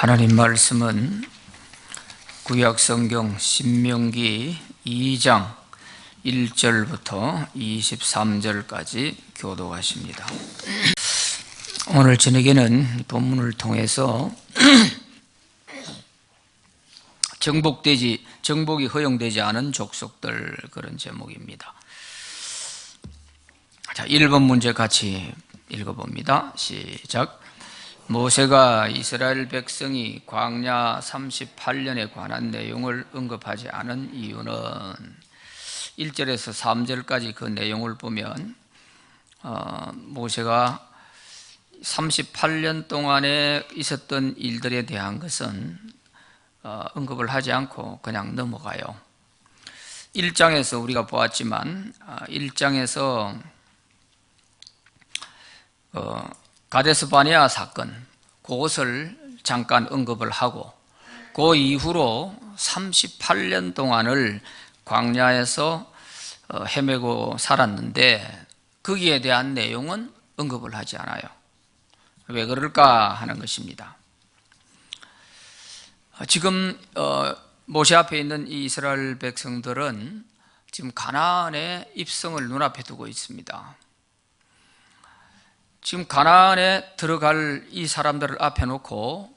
하나님 말씀은 구약성경 신명기 2장 1절부터 23절까지 교독하십니다. 오늘 저녁에는 본문을 통해서 정복이 허용되지 않은 족속들, 그런 제목입니다. 자, 1번 문제 같이 읽어봅니다. 시작. 모세가 이스라엘 백성이 광야 38년에 관한 내용을 언급하지 않은 이유는 1절에서 3절까지 그 내용을 보면 모세가 38년 동안에 있었던 일들에 대한 것은 언급을 하지 않고 그냥 넘어가요. 1장에서 우리가 보았지만 1장에서 가데스 바네아 사건, 그것을 잠깐 언급을 하고 그 이후로 38년 동안을 광야에서 헤매고 살았는데 거기에 대한 내용은 언급을 하지 않아요. 왜 그럴까 하는 것입니다. 지금 모세 앞에 있는 이 이스라엘 백성들은 지금 가나안의 입성을 눈앞에 두고 있습니다. 지금 가나안에 들어갈 이 사람들을 앞에 놓고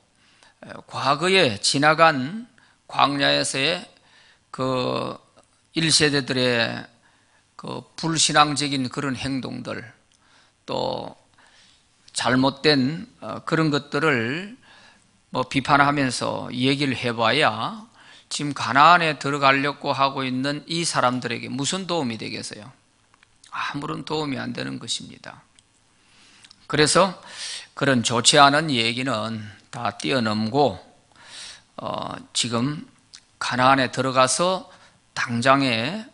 과거에 지나간 광야에서의 그 1세대들의 그 불신앙적인 그런 행동들, 또 잘못된 그런 것들을 비판하면서 얘기를 해봐야 지금 가나안에 들어가려고 하고 있는 이 사람들에게 무슨 도움이 되겠어요? 아무런 도움이 안 되는 것입니다. 그래서 그런 좋지 않은 얘기는 다 뛰어넘고 지금 가나안에 들어가서 당장에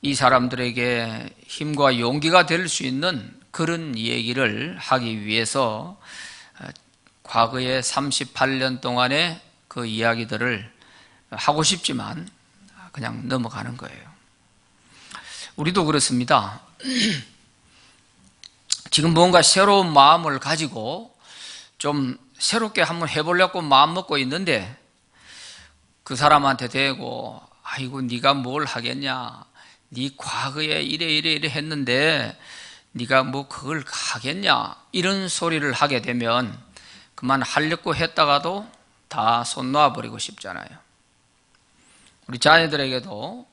이 사람들에게 힘과 용기가 될 수 있는 그런 얘기를 하기 위해서 과거의 38년 동안의 그 이야기들을 하고 싶지만 그냥 넘어가는 거예요. 우리도 그렇습니다. 지금 뭔가 새로운 마음을 가지고 좀 새롭게 한번 해보려고 마음 먹고 있는데 그 사람한테 대고 아이고 네가 뭘 하겠냐, 네 과거에 이래 했는데 네가 뭐 그걸 하겠냐, 이런 소리를 하게 되면 그만 하려고 했다가도 다 손 놔버리고 싶잖아요. 우리 자녀들에게도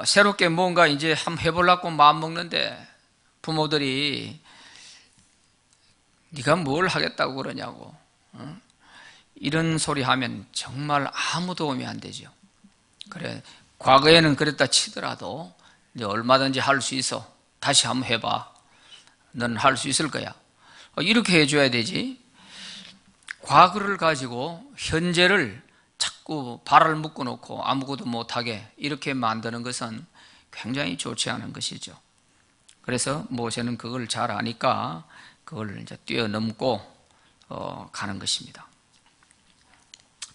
새롭게 뭔가 이제 한번 해보려고 마음 먹는데 부모들이 네가 뭘 하겠다고 그러냐고 이런 소리 하면 정말 아무 도움이 안 되죠. 그래, 과거에는 그랬다 치더라도 네 얼마든지 할 수 있어, 다시 한번 해봐, 넌 할 수 있을 거야, 이렇게 해줘야 되지. 과거를 가지고 현재를 자꾸 발을 묶어놓고 아무것도 못하게 이렇게 만드는 것은 굉장히 좋지 않은 것이죠. 그래서 모세는 그걸 잘 아니까 그걸 이제 뛰어넘고 가는 것입니다.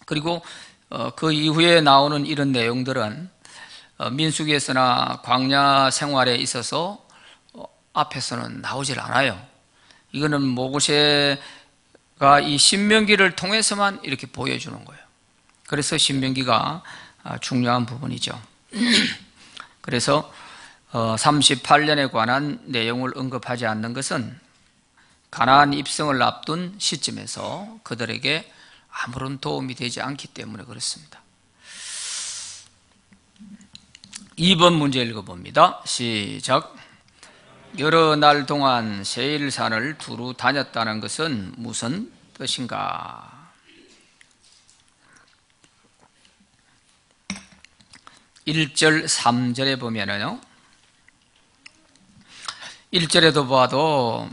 그리고 그 이후에 나오는 이런 내용들은 민수기에서나 광야 생활에 있어서 앞에서는 나오질 않아요. 이거는 모세가 이 신명기를 통해서만 이렇게 보여주는 거예요. 그래서 신명기가 중요한 부분이죠. 그래서 38년에 관한 내용을 언급하지 않는 것은 가나안 입성을 앞둔 시점에서 그들에게 아무런 도움이 되지 않기 때문에 그렇습니다. 2번 문제 읽어봅니다. 시작. 여러 날 동안 세일산을 두루 다녔다는 것은 무슨 뜻인가? 1절 3절에 보면은요, 1절에도 봐도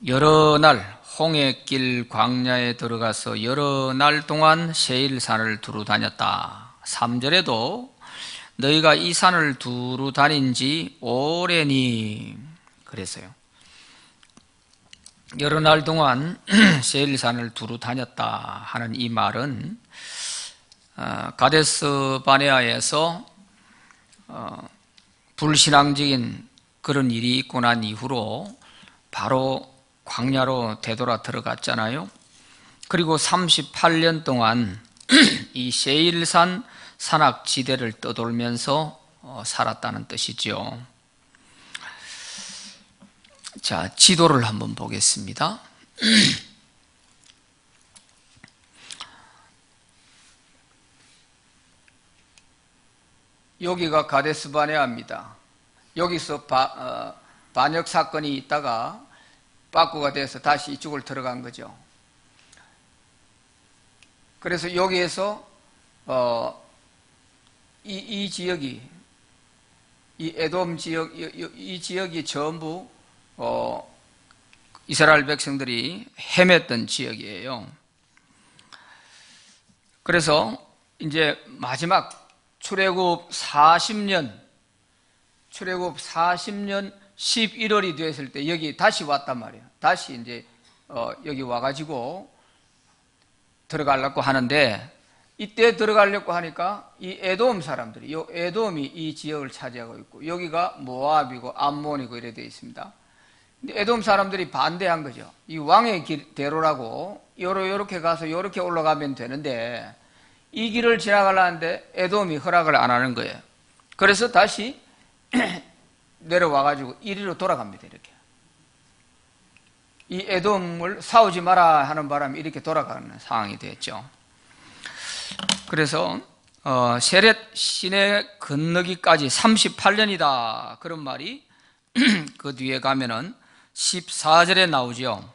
여러 날 홍해길 광야에 들어가서 여러 날 동안 세일산을 두루 다녔다. 3절에도 너희가 이 산을 두루 다닌 지 오래니 그랬어요. 여러 날 동안 세일산을 두루 다녔다 하는 이 말은 가데스 바네아에서 불신앙적인 그런 일이 있고 난 이후로 바로 광야로 되돌아 들어갔잖아요. 그리고 38년 동안 이 세일산 산악지대를 떠돌면서 살았다는 뜻이죠. 자, 지도를 한번 보겠습니다. 여기가 가데스 바네아입니다. 여기서 반역 사건이 있다가 빠꾸가 돼서 다시 이쪽을 들어간 거죠. 그래서 여기에서 이 지역이, 이 에돔 지역, 이 지역이 전부 이스라엘 백성들이 헤맸던 지역이에요. 그래서 이제 마지막 출애굽 40년 11월이 됐을 때 여기 다시 왔단 말이에요. 다시 이제 여기 와가지고 들어가려고 하는데, 이때 들어가려고 하니까 이 에돔 사람들이, 이 에돔이 이 지역을 차지하고 있고 여기가 모압이고 암몬이고 이래 되어 있습니다. 근데 에돔 사람들이 반대한 거죠. 이 왕의 대로라고 요렇게 가서 요렇게 올라가면 되는데 이 길을 지나가려는데 에돔이 허락을 안 하는 거예요. 그래서 다시 내려와가지고 이리로 돌아갑니다. 이렇게. 이 에돔을 싸우지 마라 하는 바람에 이렇게 돌아가는 상황이 됐죠. 그래서 세렛 시내 건너기까지 38년이다 그런 말이 그 뒤에 가면은 14절에 나오죠.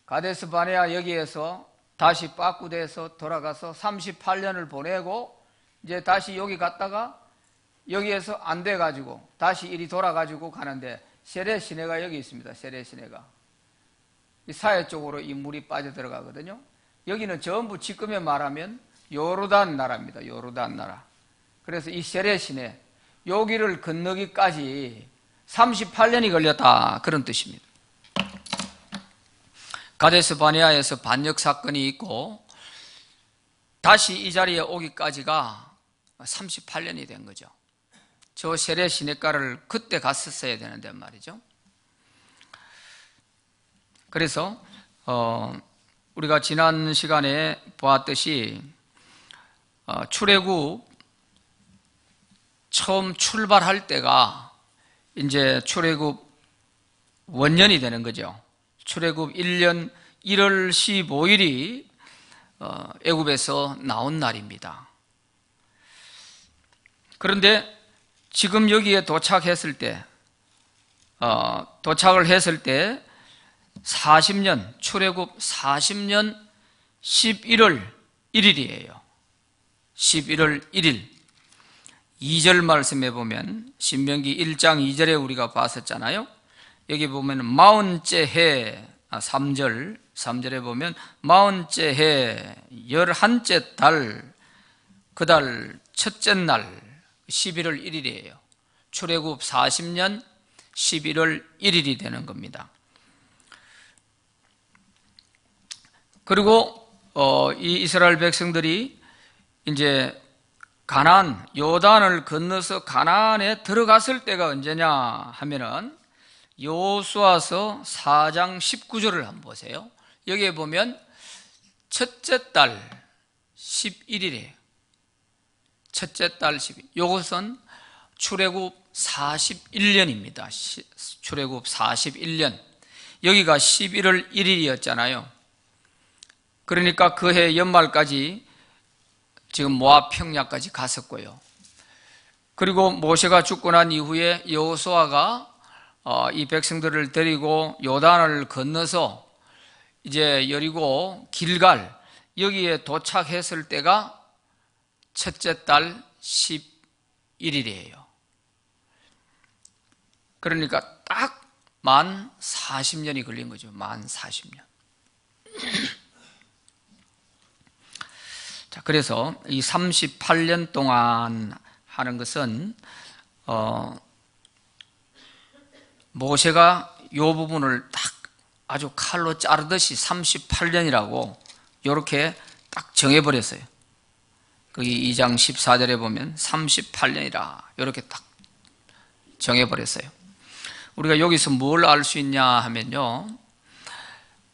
가데스 바네아 여기에서 다시 빠꾸돼서 돌아가서 38년을 보내고 이제 다시 여기 갔다가 여기에서 안 돼가지고 다시 이리 돌아가지고 가는데 세렛 시내가 여기 있습니다. 세렛 시내가 이 사해 쪽으로 이 물이 빠져 들어가거든요. 여기는 전부 지금에 말하면 요르단 나라입니다. 요르단 나라. 그래서 이 세렛 시내 여기를 건너기까지 38년이 걸렸다 그런 뜻입니다. 가데스 바네아에서 반역 사건이 있고 다시 이 자리에 오기까지가 38년이 된 거죠. 저 세렛 시내가를 그때 갔었어야 되는데 말이죠. 그래서 우리가 지난 시간에 보았듯이 출애굽 처음 출발할 때가 이제 출애굽 원년이 되는 거죠. 출애굽 1년 1월 15일이 애굽에서 나온 날입니다. 그런데 지금 여기에 도착을 했을 때 40년, 출애굽 40년 11월 1일이에요. 11월 1일. 2절 말씀에 보면 신명기 1장 2절에 우리가 봤었잖아요. 여기 보면 40째 해, 3절에 보면 40째 해 11째 달, 그 달 첫째 날 11월 1일이에요. 출애굽 40년 11월 1일이 되는 겁니다. 그리고 이 이스라엘 백성들이 이제 가나안, 요단을 건너서 가나안에 들어갔을 때가 언제냐 하면은 여호수아서 4장 19절을 한번 보세요. 여기에 보면 첫째 달 11일이에요. 첫째 달 11일. 이것은 출애굽 41년입니다. 출애굽 41년. 여기가 11월 1일이었잖아요. 그러니까 그 해 연말까지 지금 모압 평야까지 갔었고요. 그리고 모세가 죽고 난 이후에 여호수아가 이 백성들을 데리고 요단을 건너서 이제 여리고 길갈 여기에 도착했을 때가 첫째 달 11일이에요. 그러니까 딱 만 40년이 걸린 거죠. 만 40년. 자, 그래서 이 38년 동안 하는 것은 모세가 이 부분을 딱 아주 칼로 자르듯이 38년이라고 이렇게 딱 정해버렸어요. 거기 2장 14절에 보면 38년이라 이렇게 딱 정해버렸어요. 우리가 여기서 뭘 알 수 있냐 하면요,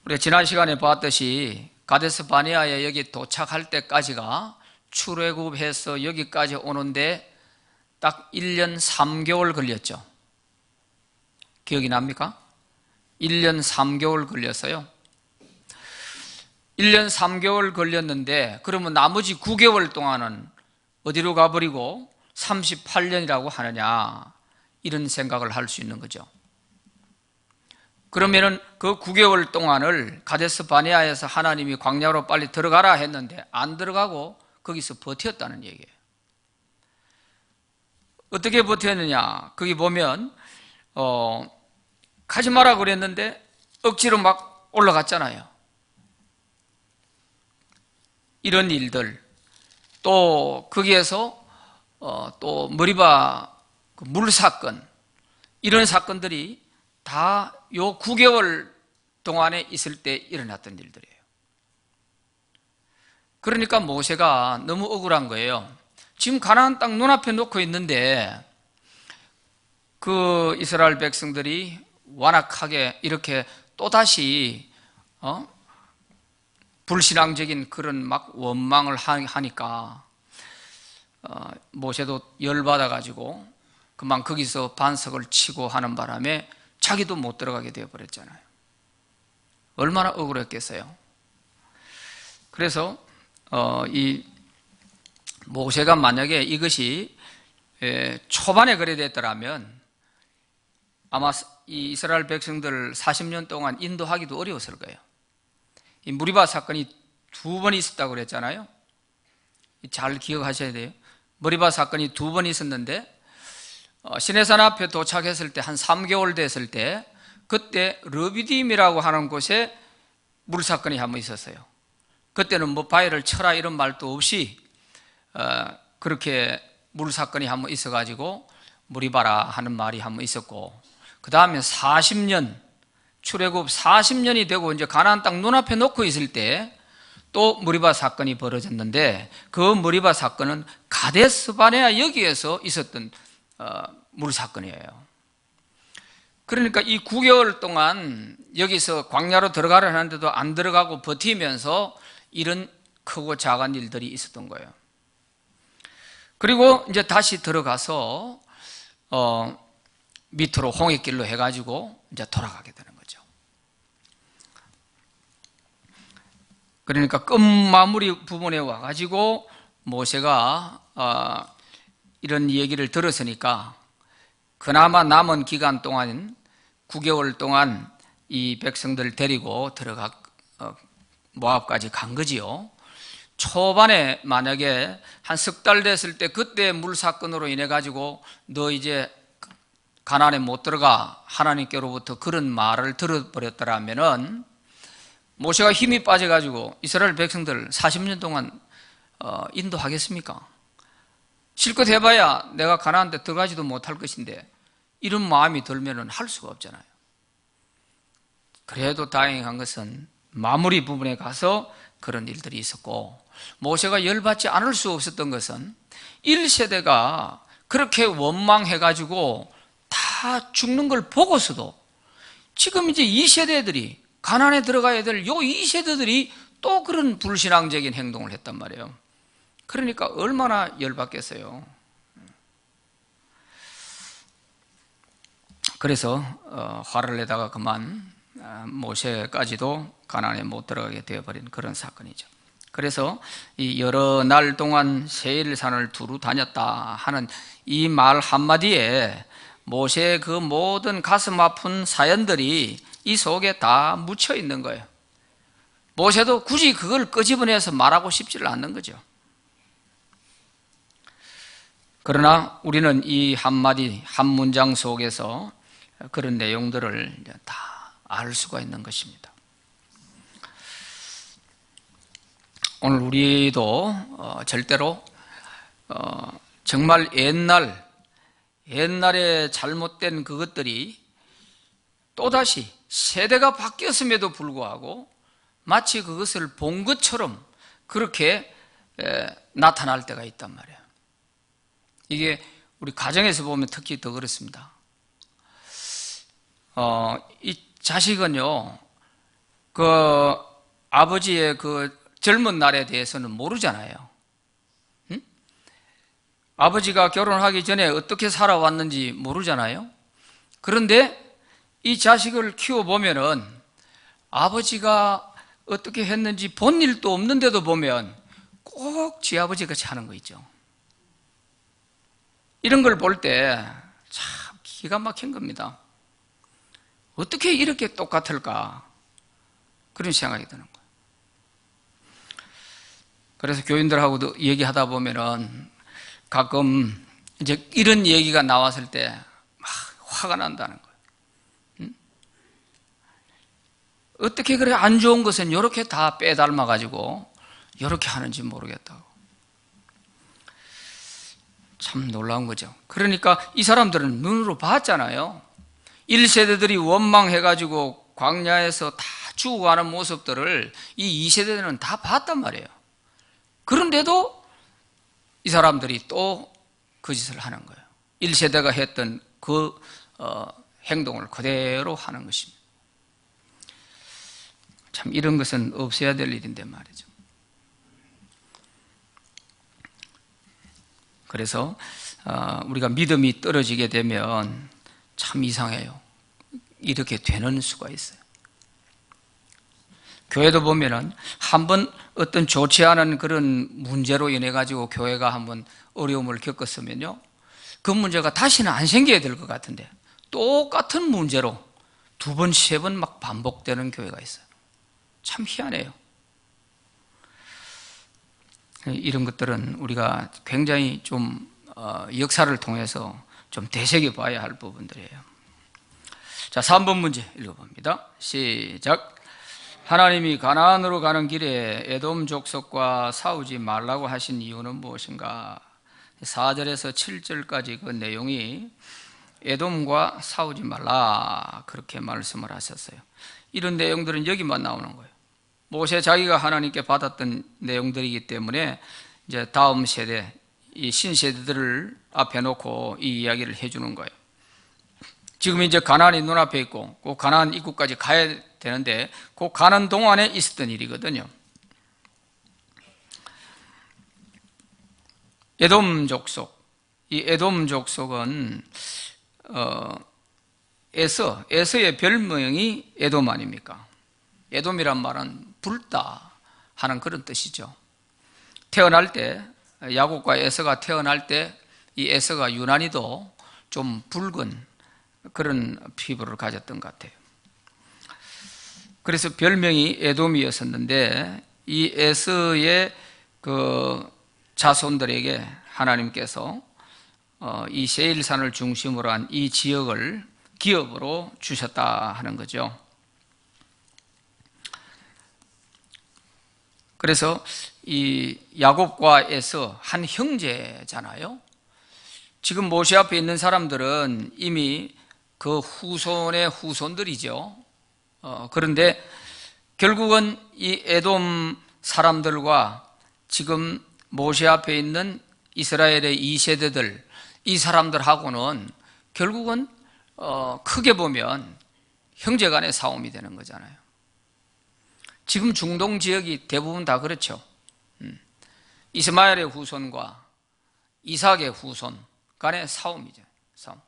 우리가 지난 시간에 봤듯이 가데스 바네아에 여기 도착할 때까지가 출애굽해서 여기까지 오는데 딱 1년 3개월 걸렸죠. 기억이 납니까? 1년 3개월 걸렸어요. 1년 3개월 걸렸는데 그러면 나머지 9개월 동안은 어디로 가버리고 38년이라고 하느냐, 이런 생각을 할 수 있는 거죠. 그러면은 그 9개월 동안을 가데스 바네아에서 하나님이 광야로 빨리 들어가라 했는데 안 들어가고 거기서 버텼다는 얘기예요. 어떻게 버텼느냐, 거기 보면 가지 마라 그랬는데 억지로 막 올라갔잖아요. 이런 일들, 또 거기에서 또 머리바 물 사건, 이런 사건들이 다 요 9개월 동안에 있을 때 일어났던 일들이에요. 그러니까 모세가 너무 억울한 거예요. 지금 가나안 땅 눈앞에 놓고 있는데 그 이스라엘 백성들이 완악하게 이렇게 또다시 불신앙적인 그런 막 원망을 하니까 모세도 열받아가지고 그만 거기서 반석을 치고 하는 바람에 자기도 못 들어가게 되어버렸잖아요. 얼마나 억울했겠어요. 그래서 이 모세가 만약에 이것이 초반에 그래 됐더라면 아마 이 이스라엘 백성들 40년 동안 인도하기도 어려웠을 거예요. 이 무리바 사건이 2번 있었다고 그랬잖아요. 잘 기억하셔야 돼요. 무리바 사건이 2번 있었는데 시내산 앞에 도착했을 때 한 3개월 됐을 때 그때 르비딤이라고 하는 곳에 물 사건이 한 번 있었어요. 그때는 뭐 바위를 쳐라 이런 말도 없이 그렇게 물 사건이 한 번 있어가지고 물이 바라 하는 말이 한 번 있었고, 그 다음에 40년 출애굽 40년이 되고 이제 가나안 땅 눈앞에 놓고 있을 때 또 무리바 사건이 벌어졌는데 그 무리바 사건은 가데스 바네아 여기에서 있었던 물 사건이에요. 그러니까 이 9개월 동안 여기서 광야로 들어가려 하는데도 안 들어가고 버티면서 이런 크고 작은 일들이 있었던 거예요. 그리고 이제 다시 들어가서 밑으로 홍해길로 해가지고 이제 돌아가게 되는 거죠. 그러니까 끝마무리 부분에 와가지고 모세가 이런 얘기를 들었으니까 그나마 남은 기간 동안 9개월 동안 이 백성들 데리고 들어가 모압까지 간 거지요. 초반에 만약에 한 석 달 됐을 때 그때 물 사건으로 인해 가지고 너 이제 가나안에 못 들어가 하나님께로부터 그런 말을 들어버렸더라면은 모세가 힘이 빠져가지고 이스라엘 백성들 40년 동안 인도하겠습니까? 실컷 해봐야 내가 가나안 데 들어가지도 못할 것인데 이런 마음이 들면은 할 수가 없잖아요. 그래도 다행한 것은 마무리 부분에 가서 그런 일들이 있었고, 모세가 열받지 않을 수 없었던 것은 1세대가 그렇게 원망해가지고 다 죽는 걸 보고서도 지금 이제 2세대들이 가나안에 들어가야 될 요 2세대들이 또 그런 불신앙적인 행동을 했단 말이에요. 그러니까 얼마나 열받겠어요. 그래서 화를 내다가 그만 모세까지도 가나안에 못 들어가게 되어버린 그런 사건이죠. 그래서 이 여러 날 동안 세일산을 두루 다녔다 하는 이 말 한마디에 모세의 그 모든 가슴 아픈 사연들이 이 속에 다 묻혀 있는 거예요. 모세도 굳이 그걸 끄집어내서 말하고 싶지를 않는 거죠. 그러나 우리는 이 한마디 한 문장 속에서 그런 내용들을 다 알 수가 있는 것입니다. 오늘 우리도 절대로 정말 옛날에 잘못된 그것들이 또다시 세대가 바뀌었음에도 불구하고 마치 그것을 본 것처럼 그렇게 나타날 때가 있단 말이에요. 이게 우리 가정에서 보면 특히 더 그렇습니다. 이 자식은요, 아버지의 그 젊은 날에 대해서는 모르잖아요. 응? 아버지가 결혼하기 전에 어떻게 살아왔는지 모르잖아요. 그런데 이 자식을 키워보면은 아버지가 어떻게 했는지 본 일도 없는데도 보면 꼭 지 아버지 같이 하는 거 있죠. 이런 걸 볼 때 참 기가 막힌 겁니다. 어떻게 이렇게 똑같을까? 그런 생각이 드는 거예요. 그래서 교인들하고도 얘기하다 보면은 가끔 이제 이런 얘기가 나왔을 때 막 화가 난다는 거예요. 응? 어떻게 그래 안 좋은 것은 이렇게 다 빼닮아가지고 이렇게 하는지 모르겠다고. 참 놀라운 거죠. 그러니까 이 사람들은 눈으로 봤잖아요. 1세대들이 원망해가지고 광야에서 다 죽어가는 모습들을 이 2세대들은 다 봤단 말이에요. 그런데도 이 사람들이 또 그 짓을 하는 거예요. 1세대가 했던 그 행동을 그대로 하는 것입니다. 참 이런 것은 없어야 될 일인데 말이죠. 그래서 우리가 믿음이 떨어지게 되면 참 이상해요. 이렇게 되는 수가 있어요. 교회도 보면은 한번 어떤 좋지 않은 그런 문제로 인해 가지고 교회가 한번 어려움을 겪었으면요, 그 문제가 다시는 안 생겨야 될 것 같은데 똑같은 문제로 두 번, 세 번 막 반복되는 교회가 있어요. 참 희한해요. 이런 것들은 우리가 굉장히 좀 역사를 통해서 좀 되새겨 봐야 할 부분들이에요. 자, 3번 문제 읽어봅니다. 시작. 하나님이 가나안으로 가는 길에 에돔 족속과 싸우지 말라고 하신 이유는 무엇인가? 4절에서 7절까지 그 내용이 에돔과 싸우지 말라 그렇게 말씀을 하셨어요. 이런 내용들은 여기만 나오는 거예요. 모세 자기가 하나님께 받았던 내용들이기 때문에 이제 다음 세대, 이 신세대들을 앞에 놓고 이 이야기를 해주는 거예요. 지금 이제 가나안이 눈앞에 있고 그 가나안 입구까지 가야 되는데 그 가는 동안에 있었던 일이거든요. 에돔 족속, 이 에돔 족속은 에서의 별명이 에돔 아닙니까? 에돔이란 말은 붉다 하는 그런 뜻이죠. 태어날 때 야곱과 에서가 태어날 때 이 에서가 유난히도 좀 붉은 그런 피부를 가졌던 것 같아요. 그래서 별명이 에돔이었었는데 이 에서의 그 자손들에게 하나님께서 이 세일산을 중심으로 한 이 지역을 기업으로 주셨다 하는 거죠. 그래서 이 야곱과 에서 한 형제잖아요. 지금 모세 앞에 있는 사람들은 이미 그 후손의 후손들이죠. 그런데 결국은 이 에돔 사람들과 지금 모세 앞에 있는 이스라엘의 2세대들, 이 사람들하고는 결국은 크게 보면 형제간의 싸움이 되는 거잖아요. 지금 중동 지역이 대부분 다 그렇죠. 이스마엘의 후손과 이삭의 후손 간의 싸움이죠. 싸움.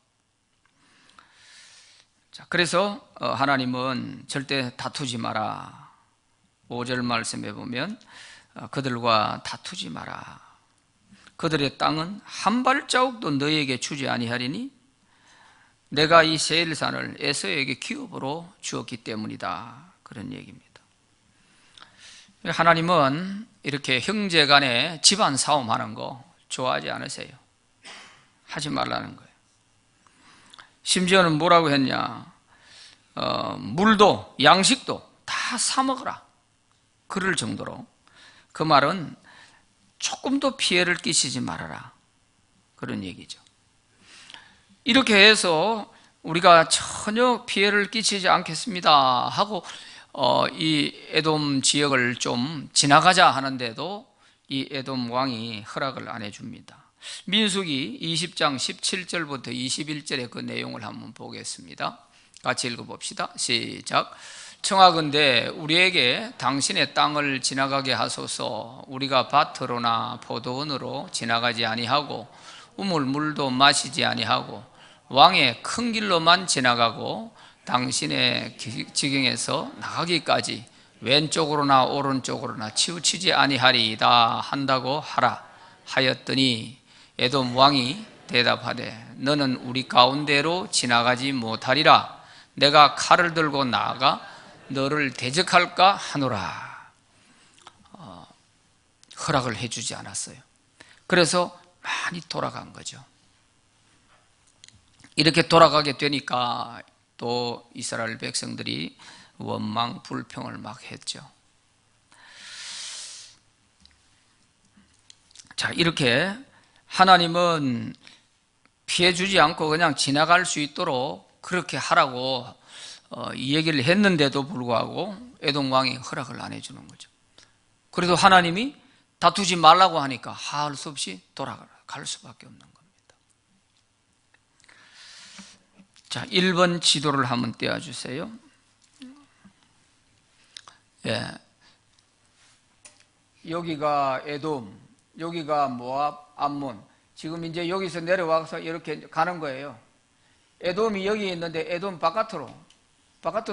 자, 그래서 하나님은 절대 다투지 마라. 5절 말씀에 보면 그들과 다투지 마라. 그들의 땅은 한 발자국도 너희에게 주지 아니하리니 내가 이 세일산을 에서에게 기업으로 주었기 때문이다. 그런 얘기입니다. 하나님은 이렇게 형제 간에 집안 싸움하는 거 좋아하지 않으세요. 하지 말라는 거예요. 심지어는 뭐라고 했냐? 물도 양식도 다 사 먹어라. 그럴 정도로 그 말은 조금도 피해를 끼치지 말아라. 그런 얘기죠. 이렇게 해서 우리가 전혀 피해를 끼치지 않겠습니다 하고 이 에돔 지역을 좀 지나가자 하는데도 이 에돔 왕이 허락을 안 해줍니다. 민수기 20장 17절부터 21절의 그 내용을 한번 보겠습니다. 같이 읽어봅시다. 시작. 청하건대 우리에게 당신의 땅을 지나가게 하소서. 우리가 밭으로나 포도원으로 지나가지 아니하고 우물물도 마시지 아니하고 왕의 큰 길로만 지나가고 당신의 지경에서 나가기까지 왼쪽으로나 오른쪽으로나 치우치지 아니하리이다 한다고 하라 하였더니 에돔 왕이 대답하되 너는 우리 가운데로 지나가지 못하리라. 내가 칼을 들고 나아가 너를 대적할까 하노라. 허락을 해주지 않았어요. 그래서 많이 돌아간 거죠. 이렇게 돌아가게 되니까 또 이스라엘 백성들이 원망 불평을 막 했죠. 자, 이렇게 하나님은 피해 주지 않고 그냥 지나갈 수 있도록 그렇게 하라고 이 얘기를 했는데도 불구하고 에돔 왕이 허락을 안 해주는 거죠. 그래도 하나님이 다투지 말라고 하니까 할 수 없이 돌아갈 수밖에 없는 겁니다. 자, 1번 지도를 한번 떼어주세요. 예. 여기가 에돔, 여기가 모압, 암몬. 지금 이제 여기서 내려와서 이렇게 가는 거예요. 에돔이 여기 있는데 에돔 바깥으로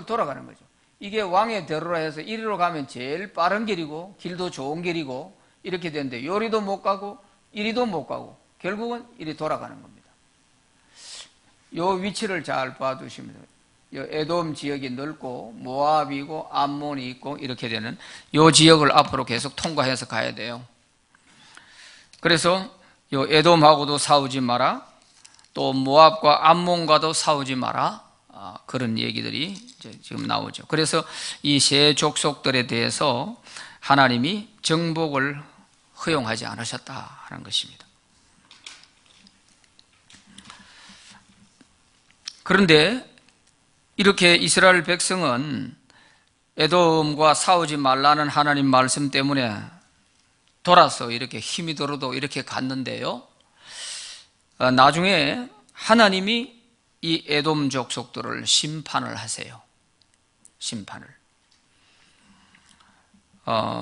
돌아가는 거죠. 이게 왕의 대로라 해서 이리로 가면 제일 빠른 길이고 길도 좋은 길이고 이렇게 되는데 요리도 못 가고 이리도 못 가고 결국은 이리 돌아가는 겁니다. 요 위치를 잘 봐두시면 돼요. 에돔 지역이 넓고 모압이고 암몬이 있고 이렇게 되는 요 지역을 앞으로 계속 통과해서 가야 돼요. 그래서 요 에돔하고도 싸우지 마라, 또 모압과 암몬과도 싸우지 마라, 그런 얘기들이 지금 나오죠. 그래서 이 세 족속들에 대해서 하나님이 정복을 허용하지 않으셨다 하는 것입니다. 그런데 이렇게 이스라엘 백성은 에돔과 싸우지 말라는 하나님 말씀 때문에 돌아서 이렇게 힘이 들어도 이렇게 갔는데요, 나중에 하나님이 이 에돔 족속들을 심판을 하세요. 심판을.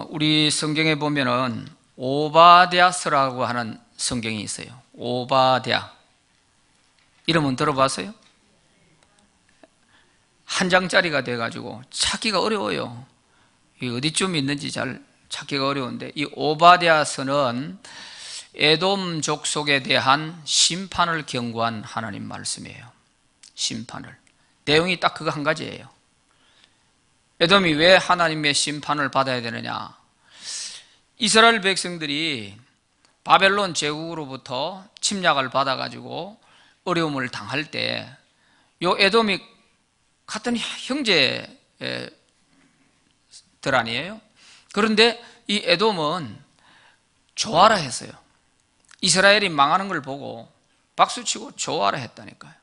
우리 성경에 보면은 오바댜서라고 하는 성경이 있어요. 오바댜. 이름은 들어봤어요? 한 장짜리가 돼가지고 찾기가 어려워요. 이게 어디쯤 있는지 잘 찾기가 어려운데, 이 오바댜서는 에돔 족속에 대한 심판을 경고한 하나님 말씀이에요. 심판을. 내용이 딱 그거 한 가지예요. 에돔이 왜 하나님의 심판을 받아야 되느냐? 이스라엘 백성들이 바벨론 제국으로부터 침략을 받아가지고 어려움을 당할 때 요 에돔이 같은 형제들 아니에요? 그런데 이 에돔은 좋아라 했어요. 이스라엘이 망하는 걸 보고 박수치고 좋아라 했다니까요.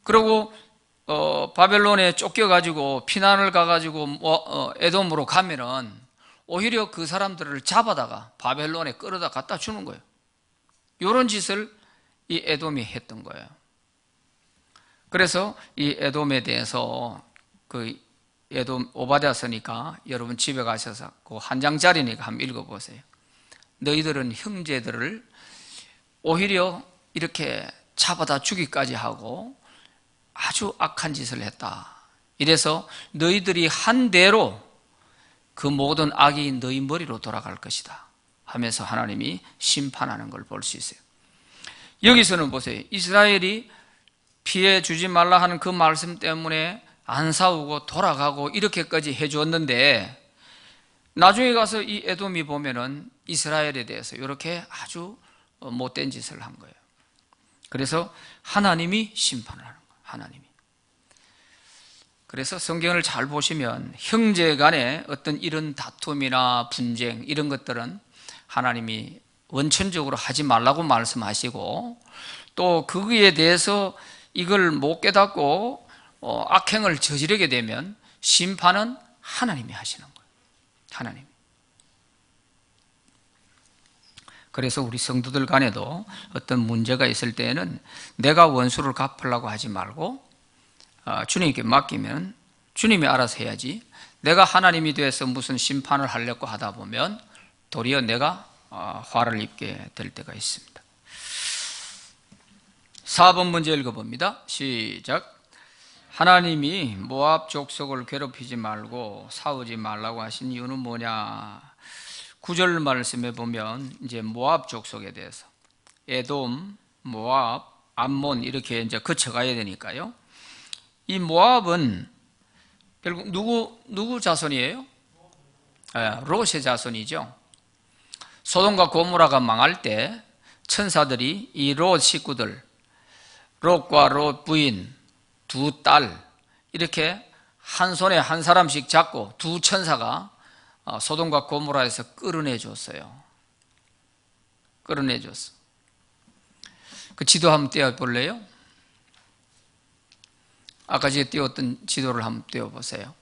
그리고 바벨론에 쫓겨가지고 피난을 가가지고 에돔으로 가면은 오히려 그 사람들을 잡아다가 바벨론에 끌어다 갖다 주는 거예요. 이런 짓을 이 에돔이 했던 거예요. 그래서 이 에돔에 대해서 그 에돔 오바댜서니까 여러분 집에 가셔서 그 한 장짜리니까 한번 읽어보세요. 너희들은 형제들을 오히려 이렇게 잡아다 주기까지 하고 아주 악한 짓을 했다. 이래서 너희들이 한 대로 그 모든 악이 너희 머리로 돌아갈 것이다 하면서 하나님이 심판하는 걸 볼 수 있어요. 여기서는 보세요. 이스라엘이 피해 주지 말라 하는 그 말씀 때문에 안 싸우고 돌아가고 이렇게까지 해주었는데, 나중에 가서 이 에돔이 보면은 이스라엘에 대해서 이렇게 아주 못된 짓을 한 거예요. 그래서 하나님이 심판을 하는 거예요. 하나님이. 그래서 성경을 잘 보시면 형제 간에 어떤 이런 다툼이나 분쟁 이런 것들은 하나님이 원천적으로 하지 말라고 말씀하시고, 또 거기에 대해서 이걸 못 깨닫고 악행을 저지르게 되면 심판은 하나님이 하시는 거예요. 하나님. 그래서 우리 성도들 간에도 어떤 문제가 있을 때에는 내가 원수를 갚으려고 하지 말고 주님께 맡기면 주님이 알아서 해야지. 내가 하나님이 돼서 무슨 심판을 하려고 하다 보면 도리어 내가 화를 입게 될 때가 있습니다. 4번 문제 읽어봅니다. 시작. 하나님이 모압 족속을 괴롭히지 말고 싸우지 말라고 하신 이유는 뭐냐? 9절 말씀에 보면 이제 모압 족속에 대해서 에돔, 모압, 암몬 이렇게 이제 거쳐가야 되니까요. 이 모압은 결국 누구 자손이에요? 롯의 자손이죠. 소돔과 고모라가 망할 때 천사들이 이 롯 식구들, 롯과 롯 부인, 두 딸 이렇게 한 손에 한 사람씩 잡고 두 천사가 소돔과 고모라에서 끌어내 줬어요. 끌어내 줬어. 그 지도 한번 떼어 볼래요? 아까 제가 띄웠던 지도를 한번 띄워 보세요.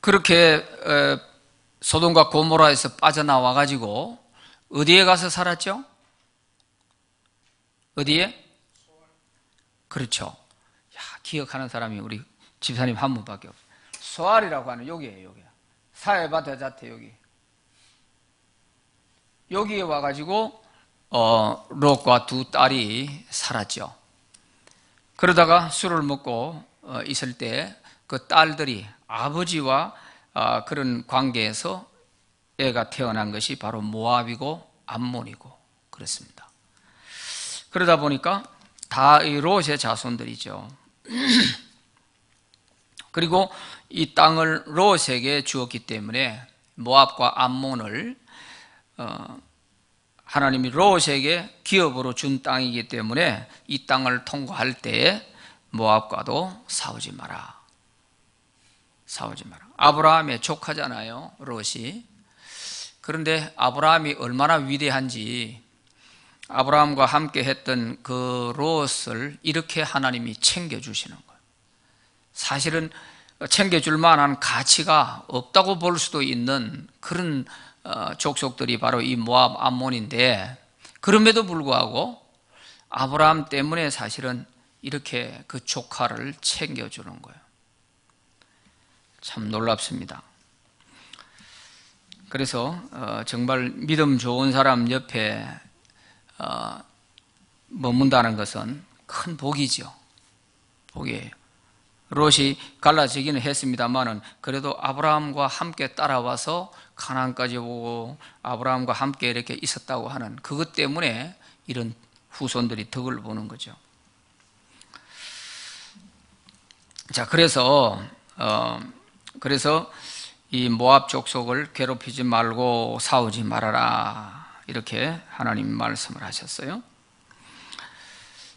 그렇게 소돔과 고모라에서 빠져나와 가지고 어디에 가서 살았죠? 어디에? 그렇죠. 야, 기억하는 사람이 우리 집사님 한 분밖에 없어요. 소알이라고 하는 여기에요. 여기 사해바다 자태 여기에 와가지고 롯과 두 딸이 살았죠. 그러다가 술을 먹고 있을 때 그 딸들이 아버지와 그런 관계에서 애가 태어난 것이 바로 모압이고 암몬이고 그렇습니다. 그러다 보니까 다 이 롯의 자손들이죠. 그리고 이 땅을 롯에게 주었기 때문에 모압과 암몬을 하나님이 롯에게 기업으로 준 땅이기 때문에 이 땅을 통과할 때에 모압과도 싸우지 마라. 싸우지 마라. 아브라함의 조카잖아요, 롯이. 그런데 아브라함이 얼마나 위대한지 아브라함과 함께 했던 그 롯을 이렇게 하나님이 챙겨주시는 거예요. 사실은 챙겨줄 만한 가치가 없다고 볼 수도 있는 그런 족속들이 바로 이 모압 암몬인데 그럼에도 불구하고 아브라함 때문에 사실은 이렇게 그 조카를 챙겨주는 거예요. 참 놀랍습니다. 그래서 정말 믿음 좋은 사람 옆에 머문다는 것은 큰 복이죠. 복이에요. 롯이 갈라지기는 했습니다만은 그래도 아브라함과 함께 따라와서 가나안까지 오고 아브라함과 함께 이렇게 있었다고 하는 그것 때문에 이런 후손들이 덕을 보는 거죠. 자, 그래서 이 모압 족속을 괴롭히지 말고 싸우지 말아라 이렇게 하나님 말씀을 하셨어요.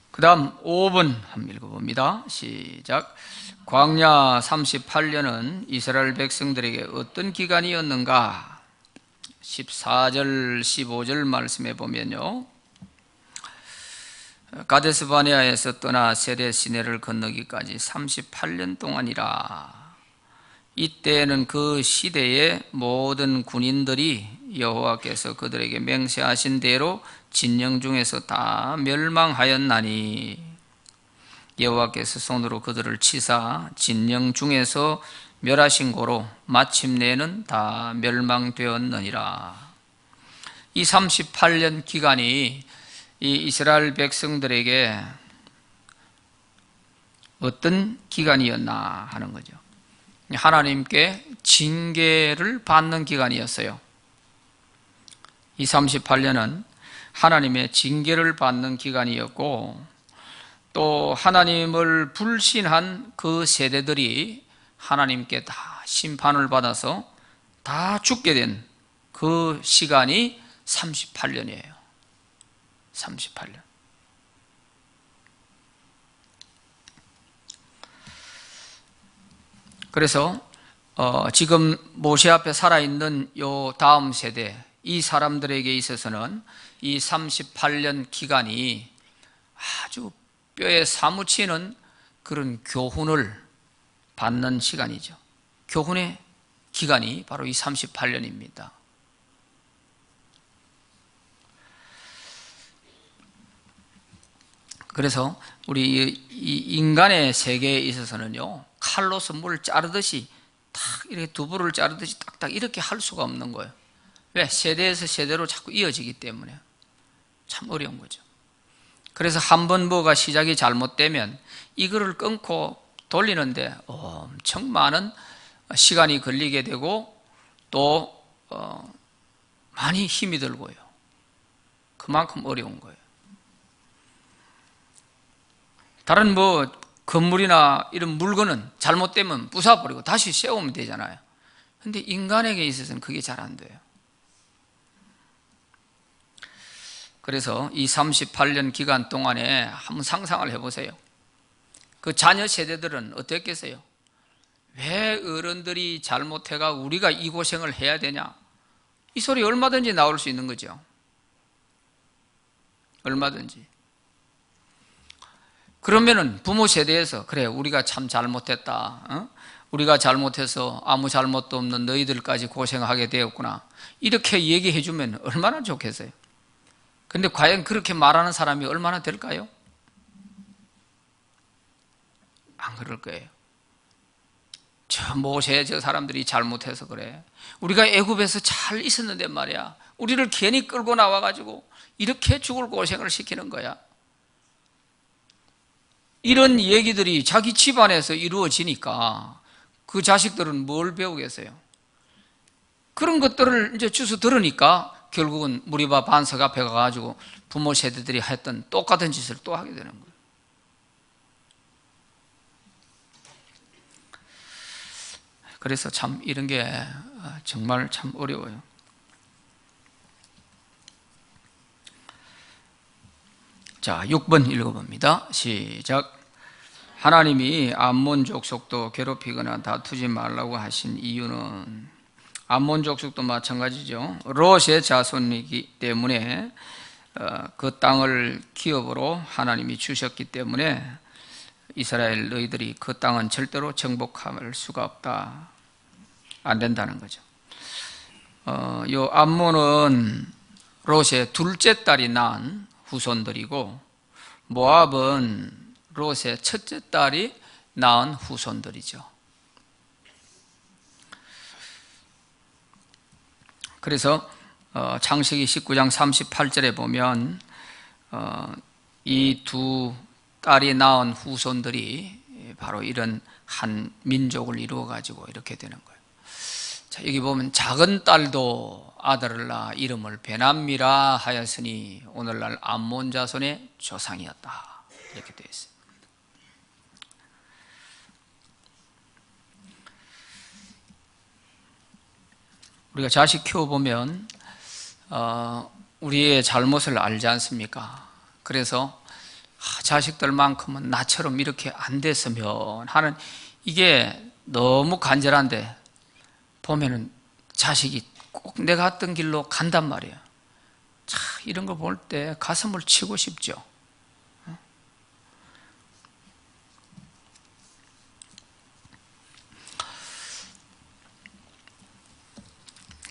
그 다음 5번 한번 읽어봅니다. 시작. 광야 38년은 이스라엘 백성들에게 어떤 기간이었는가? 14절 15절 말씀해 보면요, 가데스 바네아에서 떠나 세레 시내를 건너기까지 38년 동안이라. 이때에는 그 시대의 모든 군인들이 여호와께서 그들에게 맹세하신 대로 진영 중에서 다 멸망하였나니 여호와께서 손으로 그들을 치사 진영 중에서 멸하신 고로 마침내는 다 멸망되었느니라. 이 38년 기간이 이 이스라엘 백성들에게 어떤 기간이었나 하는 거죠. 하나님께 징계를 받는 기간이었어요. 이 38년은 하나님의 징계를 받는 기간이었고 또 하나님을 불신한 그 세대들이 하나님께 다 심판을 받아서 다 죽게 된 그 시간이 38년이에요. 38년. 그래서 지금 모세 앞에 살아있는 요 다음 세대 이 사람들에게 있어서는 이 38년 기간이 아주 뼈에 사무치는 그런 교훈을 받는 시간이죠. 교훈의 기간이 바로 이 38년입니다. 그래서 우리 이 인간의 세계에 있어서는요, 칼로서 물을 자르듯이 탁 이렇게 두부를 자르듯이 딱딱 이렇게 할 수가 없는 거예요. 왜? 세대에서 세대로 자꾸 이어지기 때문에 참 어려운 거죠. 그래서 한번 뭐가 시작이 잘못되면 이거를 끊고 돌리는데 엄청 많은 시간이 걸리게 되고 또 많이 힘이 들고요. 그만큼 어려운 거예요. 다른 뭐 건물이나 이런 물건은 잘못되면 부숴버리고 다시 세우면 되잖아요. 근데 인간에게 있어서는 그게 잘 안 돼요. 그래서 이 38년 기간 동안에 한번 상상을 해보세요. 그 자녀 세대들은 어땠겠어요? 왜 어른들이 잘못해가 우리가 이 고생을 해야 되냐? 이 소리 얼마든지 나올 수 있는 거죠. 얼마든지. 그러면은 부모 세대에서 그래 우리가 참 잘못했다. 우리가 잘못해서 아무 잘못도 없는 너희들까지 고생하게 되었구나. 이렇게 얘기해 주면 얼마나 좋겠어요. 근데 과연 그렇게 말하는 사람이 얼마나 될까요? 안 그럴 거예요. 저 모세 저 사람들이 잘못해서 그래. 우리가 애굽에서 잘 있었는데 말이야. 우리를 괜히 끌고 나와가지고 이렇게 죽을 고생을 시키는 거야. 이런 얘기들이 자기 집안에서 이루어지니까 그 자식들은 뭘 배우겠어요? 그런 것들을 이제 주워 들으니까 결국은 무리바 반석 앞에 가가지고 부모 세대들이 했던 똑같은 짓을 또 하게 되는 거예요. 그래서 참 이런 게 정말 참 어려워요. 자, 6번 읽어봅니다. 시작. 하나님이 암몬 족속도 괴롭히거나 다투지 말라고 하신 이유는 암몬 족속도 마찬가지죠. 롯의 자손이기 때문에 그 땅을 기업으로 하나님이 주셨기 때문에 이스라엘 너희들이 그 땅은 절대로 정복할 수가 없다. 안 된다는 거죠. 요 암몬은 롯의 둘째 딸이 낳은 후손들이고 모압은 롯의 첫째 딸이 낳은 후손들이죠. 그래서 창세기 19장 38절에 보면 이 두 딸이 낳은 후손들이 바로 이런 한 민족을 이루어 가지고 이렇게 되는 거예요. 자, 여기 보면 작은 딸도 아들을 낳아 이름을 베남미라 하였으니 오늘날 암몬 자손의 조상이었다. 이렇게 되어 있어요. 우리가 자식 키워보면 우리의 잘못을 알지 않습니까? 그래서 자식들만큼은 나처럼 이렇게 안 됐으면 하는 이게 너무 간절한데 보면은 자식이 꼭 내가 갔던 길로 간단 말이에요. 참 이런 거 볼 때 가슴을 치고 싶죠.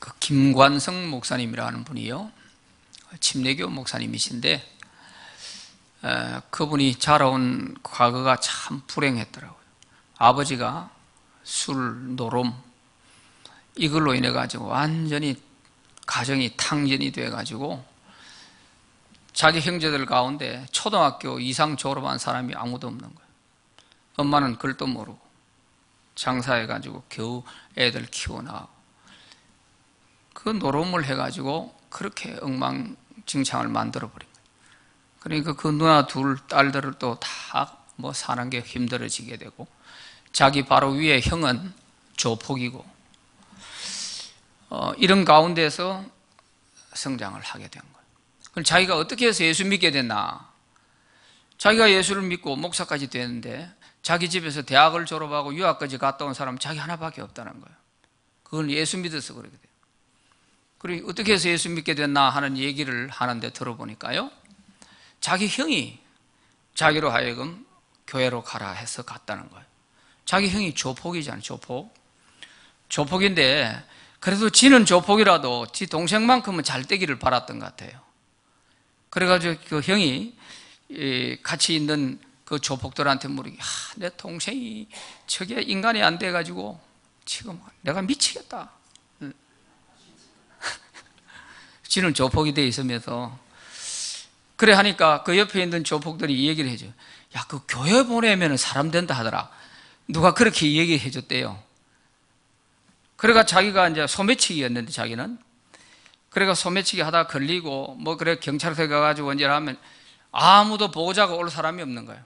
그 김관성 목사님이라는 분이요, 침례교 목사님이신데 그분이 자라온 과거가 참 불행했더라고요. 아버지가 술, 노름 이걸로 인해 가지고 완전히 가정이 탕진이 돼 가지고 자기 형제들 가운데 초등학교 이상 졸업한 사람이 아무도 없는 거예요. 엄마는 글도 모르고 장사해 가지고 겨우 애들 키워나가고 그 노름을 해 가지고 그렇게 엉망진창을 만들어 버린 거예요. 그러니까 그 누나 둘 딸들을 또 다 뭐 사는 게 힘들어지게 되고 자기 바로 위에 형은 조폭이고 이런 가운데서 성장을 하게 된 거예요. 그럼 자기가 어떻게 해서 예수 믿게 됐나? 자기가 예수를 믿고 목사까지 됐는데 자기 집에서 대학을 졸업하고 유학까지 갔다 온 사람 자기 하나밖에 없다는 거예요. 그건 예수 믿어서 그렇게 돼요. 그리고 어떻게 해서 예수 믿게 됐나 하는 얘기를 하는데 들어보니까요, 자기 형이 자기로 하여금 교회로 가라 해서 갔다는 거예요. 자기 형이 조폭이잖아요. 조폭인데 그래도 지는 조폭이라도 지 동생만큼은 잘 되기를 바랐던 것 같아요. 그래가지고 그 형이 같이 있는 그 조폭들한테 물으기, 내 동생이 저게 인간이 안 돼가지고 지금 내가 미치겠다. 지는 조폭이 돼 있으면서 그래 하니까 그 옆에 있는 조폭들이 이 얘기를 해줘요. 야, 그 교회 보내면 사람 된다 하더라. 누가 그렇게 얘기해 줬대요. 그래가 자기가 이제 소매치기였는데 자기는 그래가 소매치기 하다가 걸리고 뭐 그래 경찰서에 가가지고 이제 하면 아무도 보호자가 올 사람이 없는 거예요.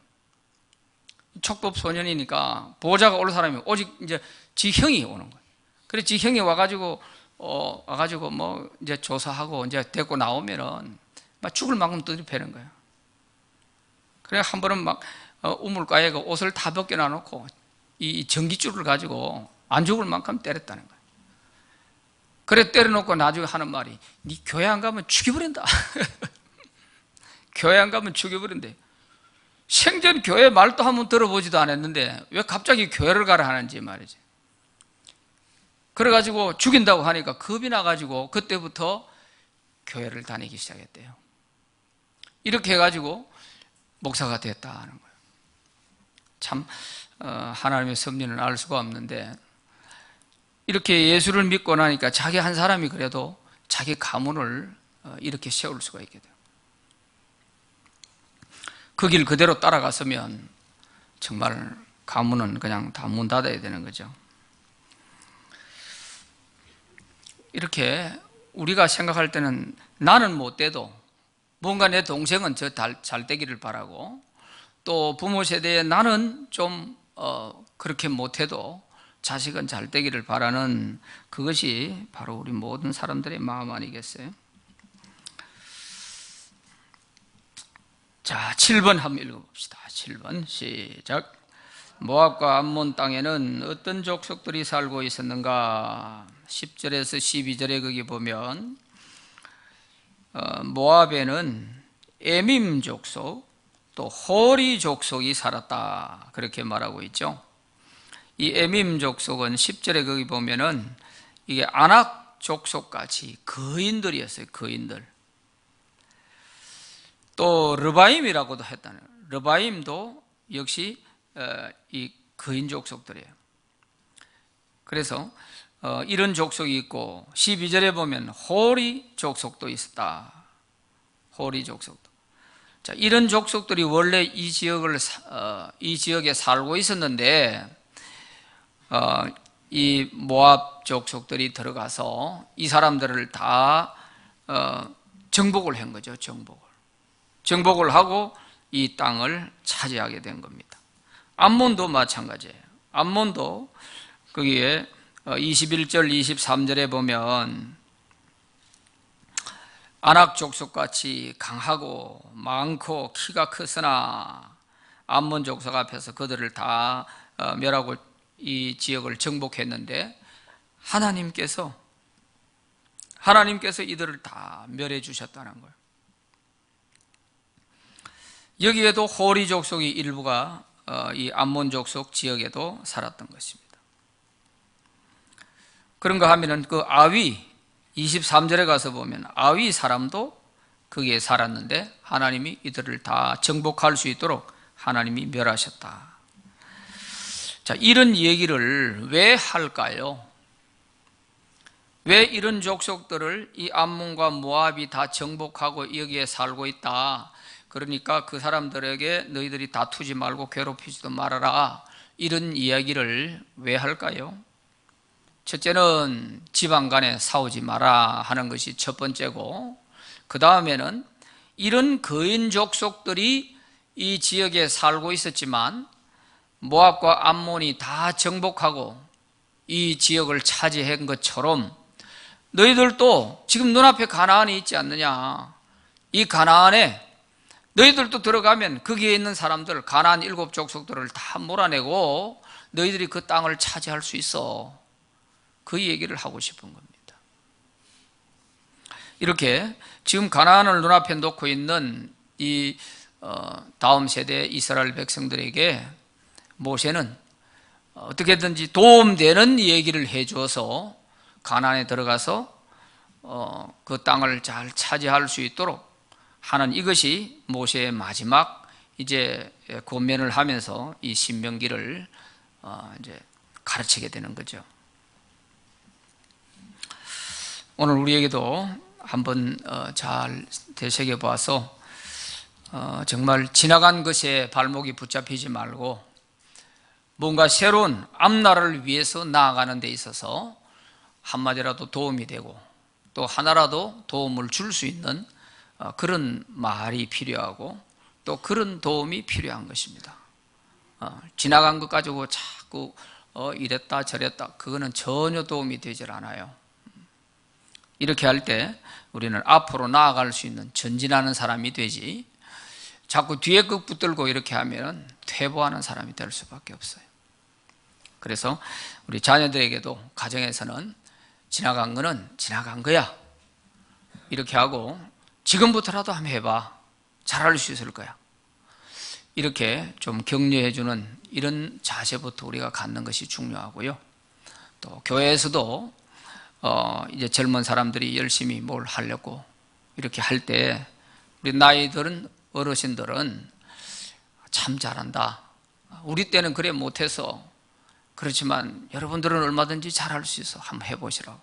촉법 소년이니까 보호자가 올 사람이 오직 이제 지 형이 오는 거예요. 그래 지 형이 와가지고 뭐 이제 조사하고 이제 데리고 나오면은 막 죽을 만큼 두드리패는 거예요. 그래 한 번은 막 우물가에 그 옷을 다 벗겨놔 놓고 이 전기줄을 가지고 안 죽을 만큼 때렸다는 거예요. 그래 때려놓고 나중에 하는 말이, 네 교회 안 가면 죽여버린다. 교회 안 가면 죽여버린대. 생전 교회 말도 한번 들어보지도 않았는데 왜 갑자기 교회를 가라 하는지 말이지. 그래가지고 죽인다고 하니까 겁이 나가지고 그때부터 교회를 다니기 시작했대요. 이렇게 해가지고 목사가 됐다는 거예요. 참 하나님의 섭리는 알 수가 없는데, 이렇게 예수를 믿고 나니까 자기 한 사람이 그래도 자기 가문을 이렇게 세울 수가 있게 돼요. 그 길 그대로 따라갔으면 정말 가문은 그냥 다 문 닫아야 되는 거죠. 이렇게 우리가 생각할 때는 나는 못 돼도 뭔가 내 동생은 잘 되기를 바라고, 또 부모 세대에 나는 좀 그렇게 못해도 자식은 잘 되기를 바라는 그것이 바로 우리 모든 사람들의 마음 아니겠어요? 자, 7번 한번 읽어봅시다. 7번 시작. 모압과 암몬 땅에는 어떤 족속들이 살고 있었는가? 10절에서 12절에 거기 보면 모압에는 에밈 족속 또 호리 족속이 살았다, 그렇게 말하고 있죠. 이 에밈 족속은 10절에 거기 보면은 이게 아낙 족속같이 거인들이었어요. 거인들. 또 르바임이라고도 했다는, 르바임도 역시 이 거인 족속들이에요. 그래서 이런 족속이 있고, 12절에 보면 호리 족속도 있었다. 호리 족속도. 자, 이런 족속들이 원래 이 지역에 살고 있었는데 이 모압 족속들이 들어가서 이 사람들을 다 정복을 한 거죠. 정복을 하고 이 땅을 차지하게 된 겁니다. 암몬도 마찬가지예요. 암몬도 거기에 21절 23절에 보면 아낙 족속같이 강하고 많고 키가 크으나 암몬 족속 앞에서 그들을 다 멸하고 이 지역을 정복했는데 하나님께서 이들을 다 멸해 주셨다는 거예요. 여기에도 호리 족속이 일부가 이 암몬 족속 지역에도 살았던 것입니다. 그런가 하면은 그 아위 23절에 가서 보면 아위 사람도 거기에 살았는데 하나님이 이들을 다 정복할 수 있도록 하나님이 멸하셨다. 자, 이런 얘기를 왜 할까요? 왜 이런 족속들을 이 암몬과 모압이 다 정복하고 여기에 살고 있다, 그러니까 그 사람들에게 너희들이 다투지 말고 괴롭히지도 말아라, 이런 이야기를 왜 할까요? 첫째는 지방 간에 싸우지 마라 하는 것이 첫 번째고, 그 다음에는 이런 거인 족속들이 이 지역에 살고 있었지만 모압과 암몬이 다 정복하고 이 지역을 차지한 것처럼 너희들도 지금 눈앞에 가나안이 있지 않느냐, 이 가나안에 너희들도 들어가면 거기에 있는 사람들, 가나안 7 족속들을 다 몰아내고 너희들이 그 땅을 차지할 수 있어, 그 얘기를 하고 싶은 겁니다. 이렇게 지금 가나안을 눈앞에 놓고 있는 이 다음 세대 이스라엘 백성들에게 모세는 어떻게든지 도움되는 얘기를 해주어서 가나안에 들어가서 그 땅을 잘 차지할 수 있도록 하는 이것이 모세의 마지막 이제 권면을 하면서 이 신명기를 이제 가르치게 되는 거죠. 오늘 우리에게도 한번 잘 되새겨 봐서 정말 지나간 것에 발목이 붙잡히지 말고 뭔가 새로운 앞날을 위해서 나아가는 데 있어서 한마디라도 도움이 되고 또 하나라도 도움을 줄 수 있는 그런 말이 필요하고 또 그런 도움이 필요한 것입니다. 지나간 것 가지고 자꾸 이랬다 저랬다 그거는 전혀 도움이 되질 않아요. 이렇게 할 때 우리는 앞으로 나아갈 수 있는 전진하는 사람이 되지 자꾸 뒤에 것 붙들고 이렇게 하면 퇴보하는 사람이 될 수밖에 없어요. 그래서 우리 자녀들에게도 가정에서는 지나간 거는 지나간 거야 이렇게 하고 지금부터라도 한번 해봐 잘할 수 있을 거야 이렇게 좀 격려해 주는 이런 자세부터 우리가 갖는 것이 중요하고요. 또 교회에서도 이제 젊은 사람들이 열심히 뭘 하려고 이렇게 할 때 우리 나이 들은 어르신들은 참 잘한다. 우리 때는 그래 못해서 그렇지만 여러분들은 얼마든지 잘할 수 있어. 한번 해보시라고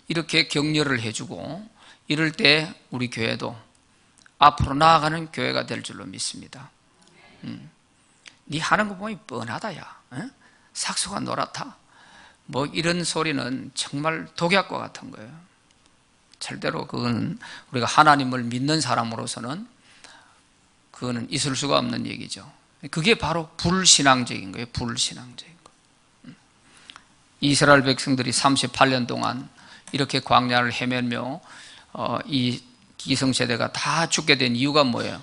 이렇게 격려를 해주고 이럴 때 우리 교회도 앞으로 나아가는 교회가 될 줄로 믿습니다. 네 하는 거 보니 뻔하다 야 삭수가 노랗다 뭐 이런 소리는 정말 독약과 같은 거예요. 절대로 그거는 우리가 하나님을 믿는 사람으로서는 그거는 있을 수가 없는 얘기죠. 그게 바로 불신앙적인 거예요. 불신앙적인 거. 이스라엘 백성들이 38년 동안 이렇게 광야를 헤매며 이 기성세대가 다 죽게 된 이유가 뭐예요?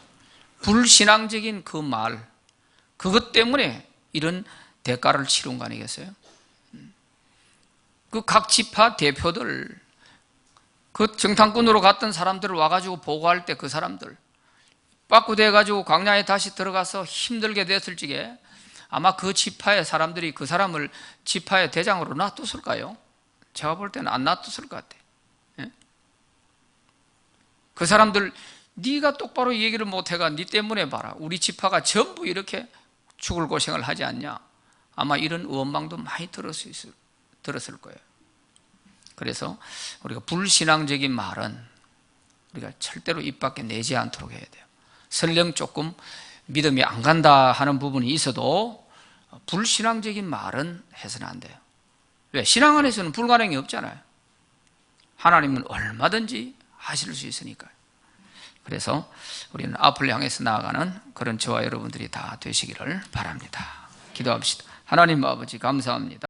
불신앙적인 그 말 그것 때문에 이런 대가를 치른 거 아니겠어요? 그 각 지파 대표들 그 정탐꾼으로 갔던 사람들을 와가지고 보고할 때 그 사람들 빠꾸돼가지고 광야에 다시 들어가서 힘들게 됐을 적에 아마 그 지파의 사람들이 그 사람을 지파의 대장으로 놔뒀을까요? 제가 볼 때는 안 놔뒀을 것 같아요. 예? 그 사람들 네가 똑바로 얘기를 못해가 네 때문에 봐라 우리 지파가 전부 이렇게 죽을 고생을 하지 않냐 아마 이런 원망도 많이 들었을 거예요. 그래서 우리가 불신앙적인 말은 우리가 절대로 입 밖에 내지 않도록 해야 돼요. 설령 조금 믿음이 안 간다 하는 부분이 있어도 불신앙적인 말은 해서는 안 돼요. 왜? 신앙 안에서는 불가능이 없잖아요. 하나님은 얼마든지 하실 수 있으니까요. 그래서 우리는 앞을 향해서 나아가는 그런 저와 여러분들이 다 되시기를 바랍니다. 기도합시다. 하나님 아버지 감사합니다.